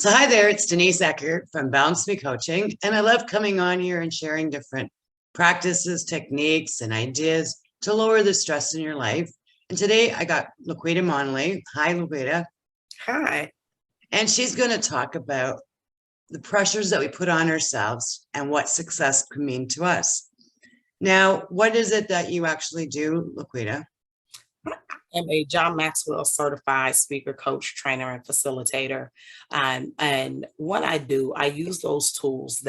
So, hi there, it's Denise Eckert from Bounce Me Coaching, and I love coming on here and sharing different practices, techniques, and ideas to lower the stress in your life. And today I got La'Quita Monley. Hi, LaQuita. Hi. And she's going to talk about the pressures that we put on ourselves and what success can mean to us. Now, what is it that you actually do, LaQuita? I'm a John Maxwell certified speaker, coach, trainer, and facilitator. And what I do, I use those tools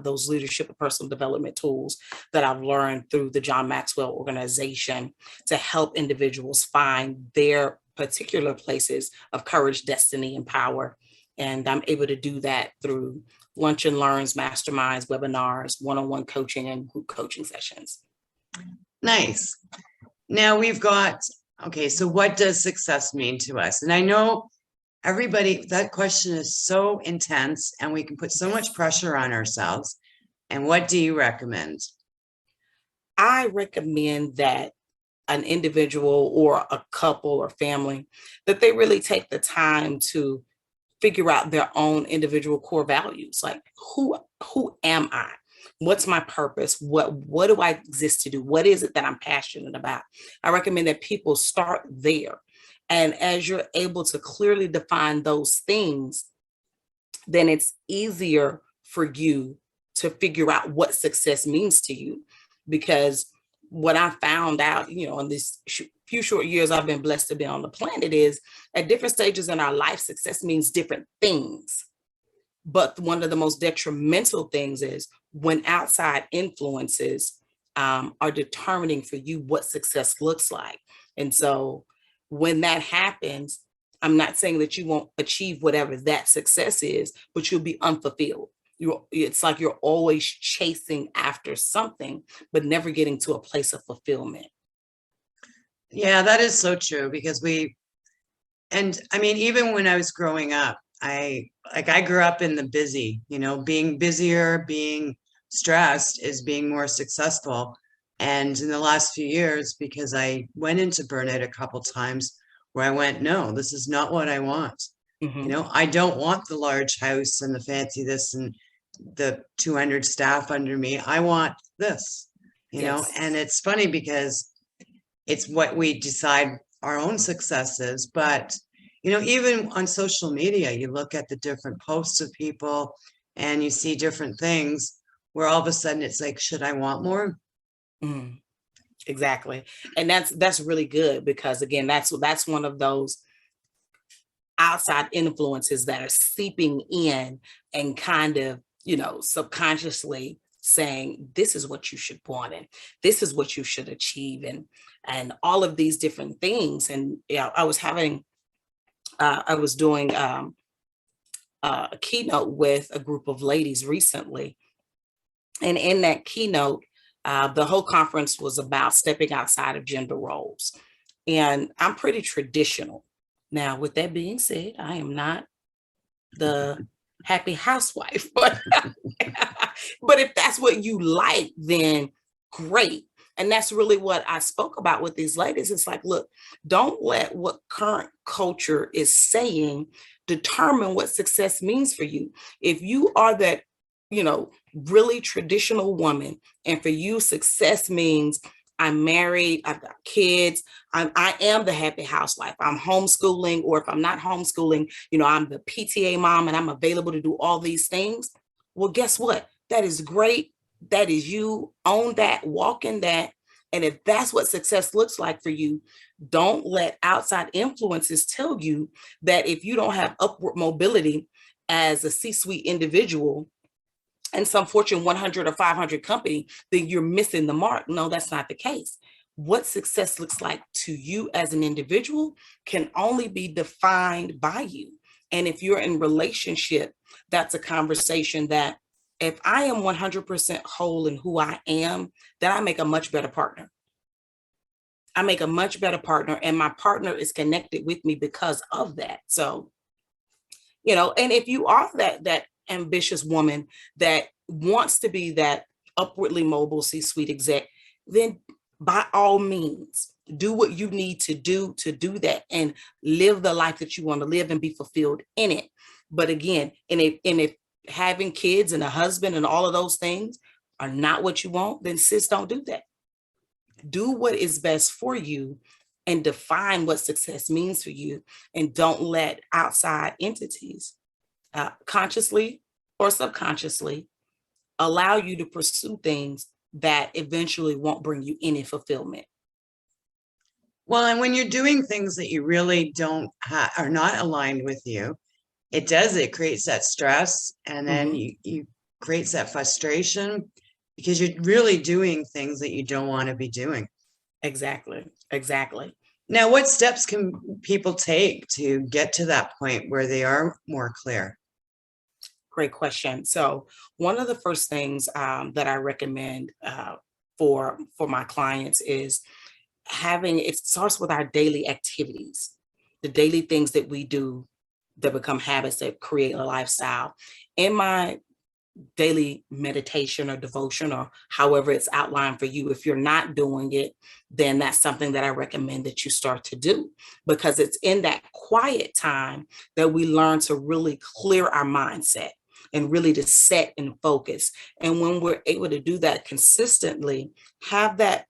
those leadership and personal development tools that I've learned through the John Maxwell organization to help individuals find their particular places of courage, destiny, and power. And I'm able to do that through lunch and learns, masterminds, webinars, one-on-one coaching, and group coaching sessions. Nice. Now we've got, okay, so what does success mean to us? And I know everybody, that question is so intense and we can put so much pressure on ourselves. And what do you recommend? I recommend that an individual or a couple or family, that they really take the time to figure out their own individual core values. Like who am I? What's my purpose? What do I exist to do? What is it that I'm passionate about? I recommend that people start there. And as you're able to clearly define those things, then it's easier for you to figure out what success means to you. Because what I found out, in these few short years I've been blessed to be on the planet, is at different stages in our life, success means different things. But one of the most detrimental things is when outside influences are determining for you what success looks like. And so when that happens, I'm not saying that you won't achieve whatever that success is, but you'll be unfulfilled. It's like you're always chasing after something, but never getting to a place of fulfillment. Yeah, that is so true because even when I was growing up, I grew up in the busy, being busier, being stressed is being more successful. And in the last few years, because I went into burnout a couple times where I went, no, this is not what I want. Mm-hmm. I don't want the large house and the fancy this and the 200 staff under me. I want this, Yes. and it's funny because it's what we decide our own success is. But, even on social media, you look at the different posts of people and you see different things where all of a sudden it's like, should I want more? Mm, exactly. And that's really good because again, that's one of those outside influences that are seeping in and kind of, subconsciously saying, this is what you should want and this is what you should achieve and all of these different things. And I was doing a keynote with a group of ladies recently. And in that keynote, the whole conference was about stepping outside of gender roles. And I'm pretty traditional. Now, with that being said, I am not the happy housewife, but if that's what you like, then great. And that's really what I spoke about with these ladies. It's like, look, don't let what current culture is saying determine what success means for you. If you are that, really traditional woman, and for you, success means I'm married, I've got kids, I am the happy housewife, I'm homeschooling, or if I'm not homeschooling, I'm the PTA mom and I'm available to do all these things. Well, guess what? That is great. That is you. Own that, walk in that. And if that's what success looks like for you, don't let outside influences tell you that if you don't have upward mobility as a C-suite individual and some Fortune 100 or 500 company, then you're missing the mark. No, that's not the case. What success looks like to you as an individual can only be defined by you. And if you're in relationship, that's a conversation that if I am 100% whole in who I am, then I make a much better partner. I make a much better partner, and my partner is connected with me because of that. So, and if you are that ambitious woman that wants to be that upwardly mobile C-suite exec, then by all means, do what you need to do that and live the life that you want to live and be fulfilled in it. But again, and if having kids and a husband and all of those things are not what you want, then sis, don't do that. Do what is best for you and define what success means for you. And don't let outside entities, consciously or subconsciously, allow you to pursue things that eventually won't bring you any fulfillment. Well, and when you're doing things that you really don't are not aligned with you, it creates that stress, and then you creates that frustration because you're really doing things that you don't want to be doing. Exactly. Exactly. Now, what steps can people take to get to that point where they are more clear? Great question. So one of the first things that I recommend for my clients is it starts with our daily activities, the daily things that we do that become habits that create a lifestyle. In my daily meditation or devotion, or however it's outlined for you, if you're not doing it, then that's something that I recommend that you start to do, because it's in that quiet time that we learn to really clear our mindset and really to set and focus. And when we're able to do that consistently, have that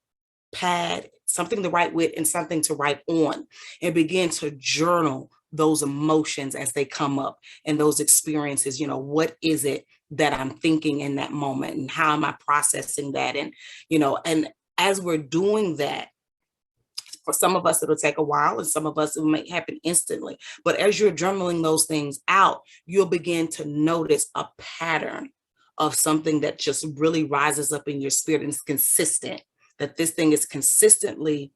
pad, something to write with and something to write on, and begin to journal those emotions as they come up and those experiences. What is it that I'm thinking in that moment, and how am I processing that? And as we're doing that, for some of us, it'll take a while, and some of us, it might happen instantly. But as you're journaling those things out, you'll begin to notice a pattern of something that just really rises up in your spirit and is consistent, that this thing is consistently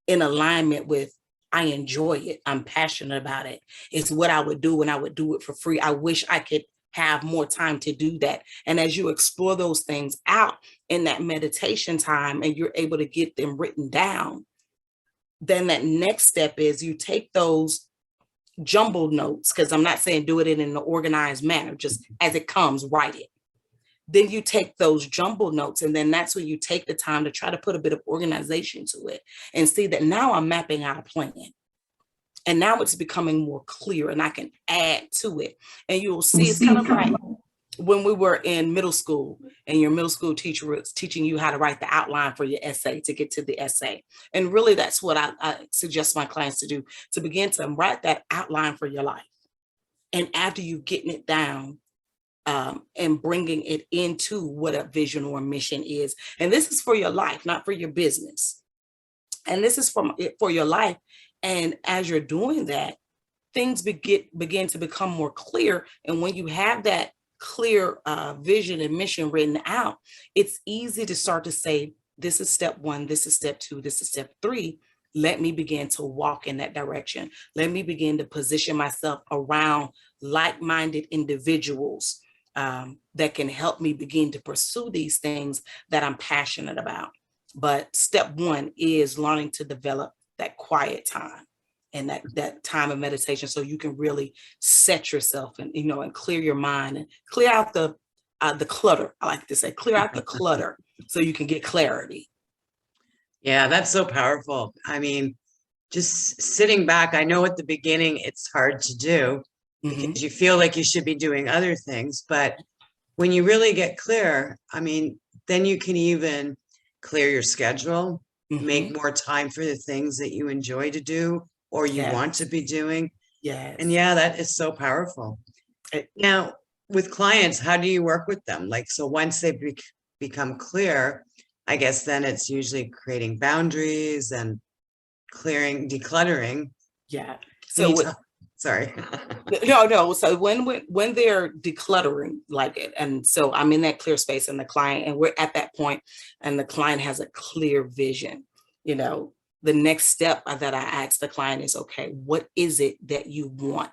in alignment with, I enjoy it, I'm passionate about it, it's what I would do, and I would do it for free. I wish I could have more time to do that. And as you explore those things out in that meditation time and you're able to get them written down, then that next step is you take those jumbled notes, because I'm not saying do it in an organized manner, just as it comes, write it. Then you take those jumbled notes, and then that's when you take the time to try to put a bit of organization to it and see that now I'm mapping out a plan. And now it's becoming more clear, and I can add to it. And you'll see it's kind of like when we were in middle school and your middle school teacher was teaching you how to write the outline for your essay to get to the essay. And really, that's what I suggest my clients to do, to begin to write that outline for your life. And after you've getting it down, and bringing it into what a vision or a mission is. And this is for your life, not for your business. And this is for your life. And as you're doing that, things begin to become more clear. And when you have that clear vision and mission written out, it's easy to start to say, this is step 1, this is step 2, this is step 3. Let me begin to walk in that direction. Let me begin to position myself around like-minded individuals that can help me begin to pursue these things that I'm passionate about. But step 1 is learning to develop that quiet time and that time of meditation, so you can really set yourself and and clear your mind and clear out the clutter. I like to say, clear out the clutter so you can get clarity. Yeah, that's so powerful. I mean, just sitting back, I know at the beginning it's hard to do because you feel like you should be doing other things. But when you really get clear, I mean, then you can even clear your schedule, make more time for the things that you enjoy to do or you want to be doing. Yes. And yeah, that is so powerful. Now, with clients, how do you work with them? Like, so once they become clear, I guess then it's usually creating boundaries and decluttering. Yeah. So sorry. No. So when they're decluttering, like it, and so I'm in that clear space and the client, and we're at that point, and the client has a clear vision, the next step that I ask the client is, okay, what is it that you want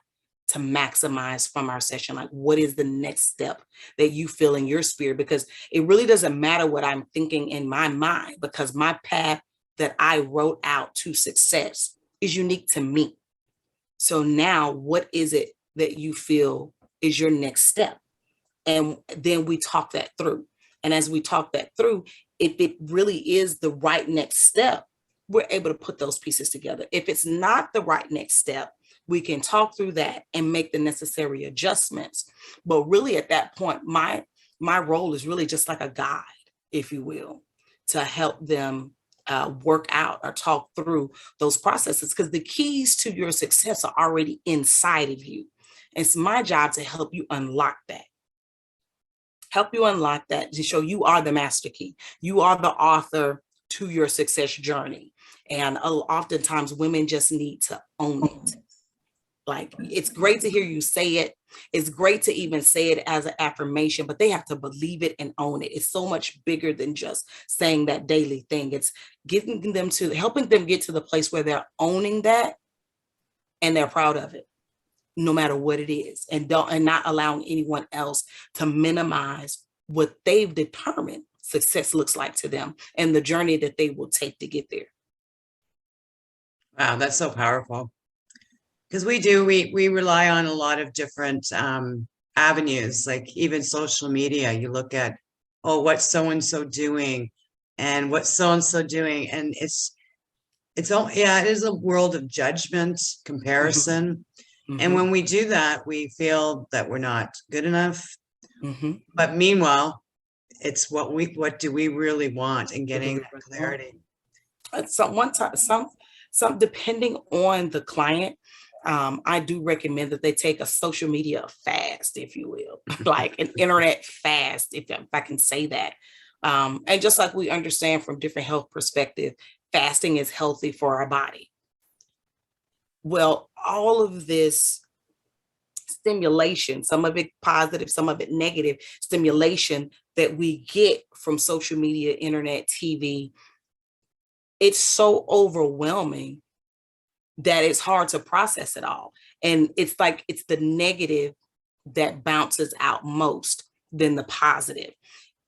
to maximize from our session? Like, what is the next step that you feel in your spirit? Because it really doesn't matter what I'm thinking in my mind, because my path that I wrote out to success is unique to me. So now what is it that you feel is your next step? And then we talk that through. And as we talk that through, if it really is the right next step, we're able to put those pieces together. If it's not the right next step, we can talk through that and make the necessary adjustments. But really at that point, my role is really just like a guide, if you will, to help them work out or talk through those processes, because the keys to your success are already inside of you. It's my job to help you unlock that. To show you are the master key. You are the author to your success journey. And oftentimes women just need to own it. Like, it's great to hear you say it. It's great to even say it as an affirmation, but they have to believe it and own it. It's so much bigger than just saying that daily thing. It's helping them get to the place where they're owning that and they're proud of it, no matter what it is, and not allowing anyone else to minimize what they've determined success looks like to them and the journey that they will take to get there. Wow, that's so powerful. Because we rely on a lot of different avenues, like even social media. You look at, oh, what's so-and-so doing and what's so-and-so doing. And it is a world of judgment, comparison. Mm-hmm. And when we do that, we feel that we're not good enough. Mm-hmm. But meanwhile, it's what do we really want, and getting that clarity. Some depending on the client, I do recommend that they take a social media fast, if you will, like an internet fast, if I can say that. And just like we understand from different health perspective, fasting is healthy for our body. Well, all of this stimulation, some of it positive, some of it negative stimulation that we get from social media, internet, TV, it's so overwhelming that it's hard to process it all. And it's like, it's the negative that bounces out most than the positive.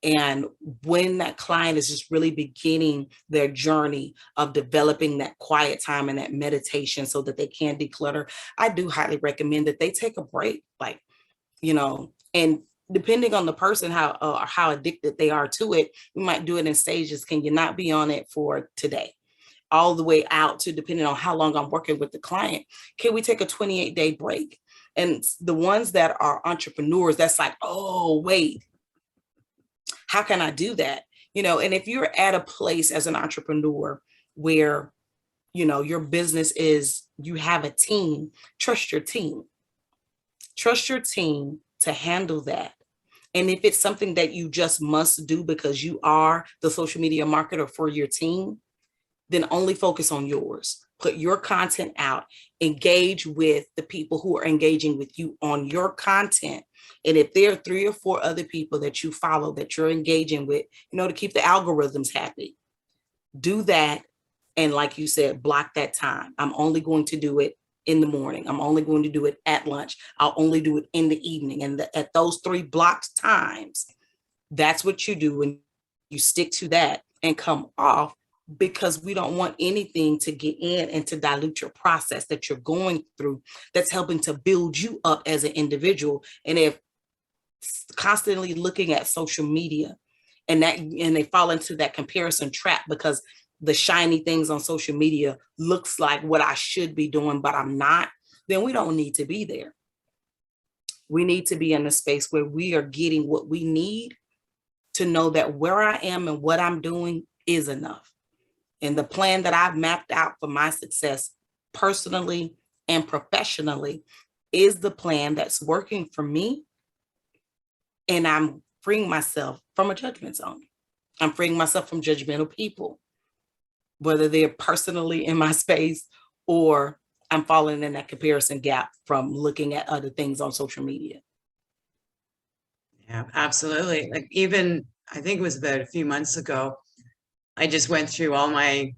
And when that client is just really beginning their journey of developing that quiet time and that meditation so that they can declutter, I do highly recommend that they take a break, and depending on the person, how addicted they are to it, we might do it in stages. Can you not be on it for today? All the way out to, depending on how long I'm working with the client, can we take a 28-day break? And the ones that are entrepreneurs, that's like, oh, wait, how can I do that? And if you're at a place as an entrepreneur where, your business is, you have a team, trust your team. Trust your team to handle that. And if it's something that you just must do because you are the social media marketer for your team, then only focus on yours. Put your content out, engage with the people who are engaging with you on your content. And if there are 3 or 4 other people that you follow that you're engaging with, to keep the algorithms happy, do that. And like you said, block that time. I'm only going to do it in the morning. I'm only going to do it at lunch. I'll only do it in the evening. And at those 3 blocked times, that's what you do. And you stick to that and come off, because we don't want anything to get in and to dilute your process that you're going through, that's helping to build you up as an individual. And if constantly looking at social media and they fall into that comparison trap, because the shiny things on social media looks like what I should be doing, but I'm not, then we don't need to be there. We need to be in a space where we are getting what we need to know that where I am and what I'm doing is enough. And the plan that I've mapped out for my success personally and professionally is the plan that's working for me. And I'm freeing myself from a judgment zone. I'm freeing myself from judgmental people, whether they're personally in my space or I'm falling in that comparison gap from looking at other things on social media. Yeah, absolutely. Like, even, I think it was about a few months ago, I just went through all my,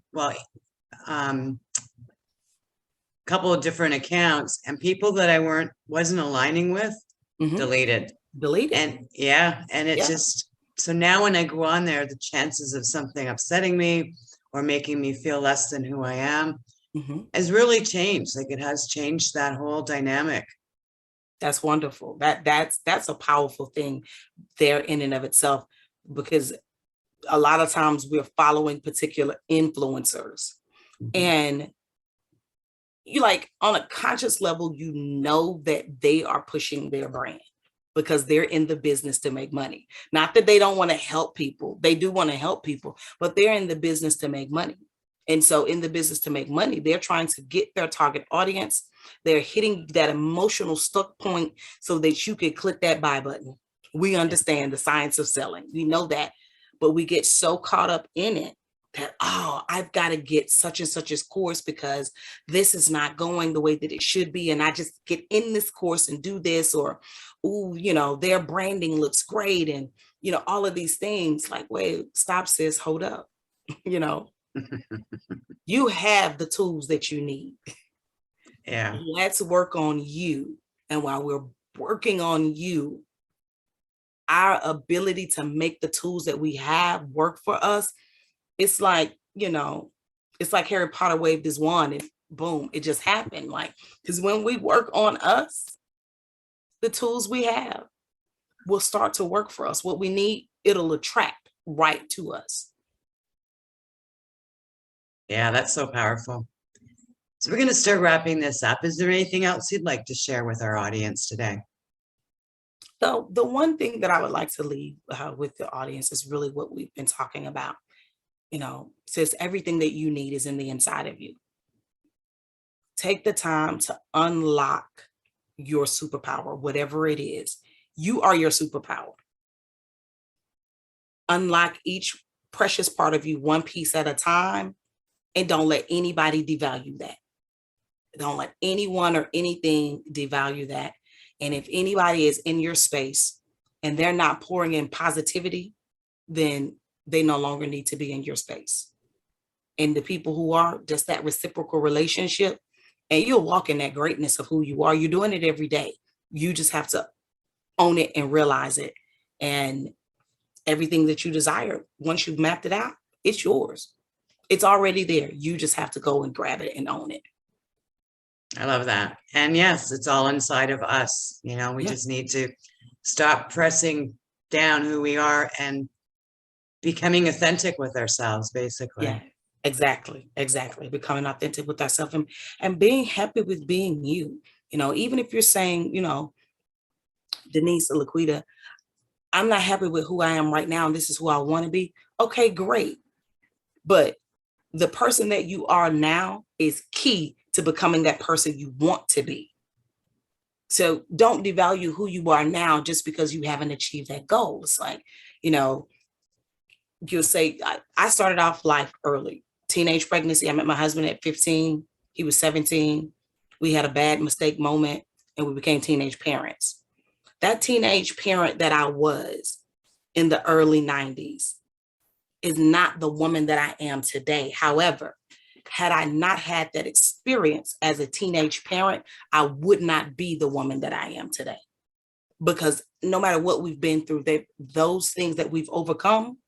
couple of different accounts, and people that I wasn't aligning with, deleted. And it just, so now when I go on there, the chances of something upsetting me or making me feel less than who I am has really changed. Like, it has changed that whole dynamic. That's wonderful. That's a powerful thing there in and of itself, because a lot of times we're following particular influencers, and you like on a conscious level, you know that they are pushing their brand because they're in the business to make money. Not that they don't want to help people. They do want to help people, but they're in the business to make money. And so in the business to make money, they're trying to get their target audience. They're hitting that emotional stuck point so that you can click that buy button. We understand the science of selling. We know that, but we get so caught up in it that, oh, I've got to get such and such a course because this is not going the way that it should be. And I just get in this course and do this, or, oh, you know, their branding looks great. And, you know, all of these things like, wait, stop, sis, hold up. You know, you have the tools that you need. Yeah. Let's work on you. And while we're working on you, our ability to make the tools that we have work for us, it's like, you know, it's like Harry Potter waved his wand and boom, it just happened. Like, because when we work on us, the tools we have will start to work for us. What we need, it'll attract right to us. Yeah, that's so powerful. So we're going to start wrapping this up. Is there anything else you'd like to share with our audience today? So the one thing that I would like to leave with the audience is really what we've been talking about. You know, says everything that you need is in the inside of you. Take the time to unlock your superpower, whatever it is. You are your superpower. Unlock each precious part of you one piece at a time, and don't let anybody devalue that. Don't let anyone or anything devalue that. And if anybody is in your space and they're not pouring in positivity, then they no longer need to be in your space. And the people who are, just that reciprocal relationship, and you'll walk in that greatness of who you are. You're doing it every day. You just have to own it and realize it. And everything that you desire, once you've mapped it out, it's yours. It's already there. You just have to go and grab it and own it. I love that. And yes, it's all inside of us. You know, we just need to stop pressing down who we are and becoming authentic with ourselves, basically. Yeah, exactly. Becoming authentic with ourselves and being happy with being you. You know, even if you're saying, you know, Denise or LaQuita, I'm not happy with who I am right now, and this is who I want to be. Okay, great. But the person that you are now is key to becoming that person you want to be. So don't devalue who you are now just because you haven't achieved that goal. It's like, you know, you'll say, I started off life early, teenage pregnancy. I met my husband at 15. He was 17. We had a bad mistake moment and we became teenage parents. That teenage parent that I was in the early 90s is not the woman that I am today. However, had I not had that experience as a teenage parent, I would not be the woman that I am today. Because no matter what we've been through, those things that we've overcome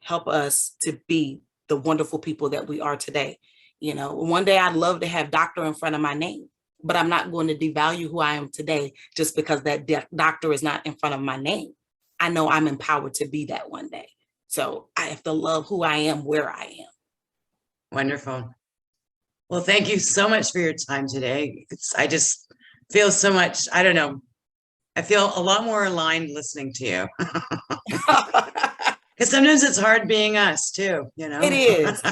help us to be the wonderful people that we are today. You know, one day I'd love to have doctor in front of my name, but I'm not going to devalue who I am today just because that doctor is not in front of my name. I know I'm empowered to be that one day. So I have to love who I am where I am. Wonderful. Well, thank you so much for your time today. I just feel so much, I don't know, I feel a lot more aligned listening to you. Because sometimes it's hard being us too, you know? It is.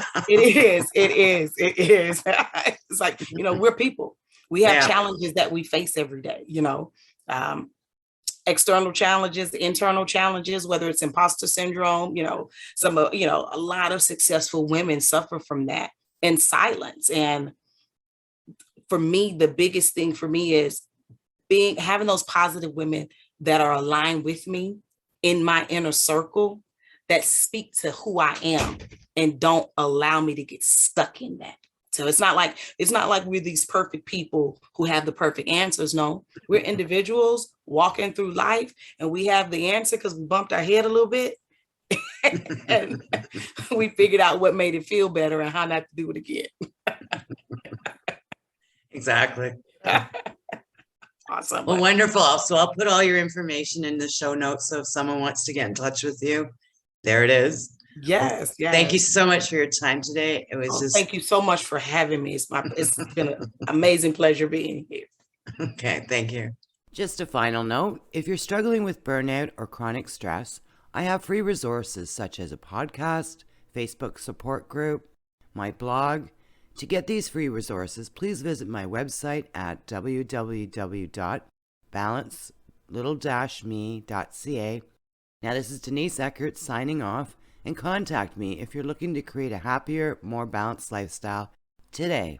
It's like, you know, we're people. We have challenges that we face every day, you know, external challenges, internal challenges, whether it's imposter syndrome, you know, a lot of successful women suffer from that in silence. And for me, the biggest thing for me is having those positive women that are aligned with me in my inner circle that speak to who I am and don't allow me to get stuck in that. So it's not like we're these perfect people who have the perfect answers. No, we're individuals walking through life and we have the answer because we bumped our head a little bit and we figured out what made it feel better and how not to do it again. Exactly. Awesome. Well, wonderful. So I'll put all your information in the show notes. So if someone wants to get in touch with you, there it is. Yes, Thank you yes. so much for your time today. It was Oh, just thank you so much for having me. It's been an amazing pleasure being here. okay. Thank you. Just a final note, if you're struggling with burnout or chronic stress, I have free resources such as a podcast, Facebook support group, my blog. To get these free resources, please visit my website at www.balance-me.ca. Now, this is Denise Eckert signing off, and contact me if you're looking to create a happier, more balanced lifestyle today.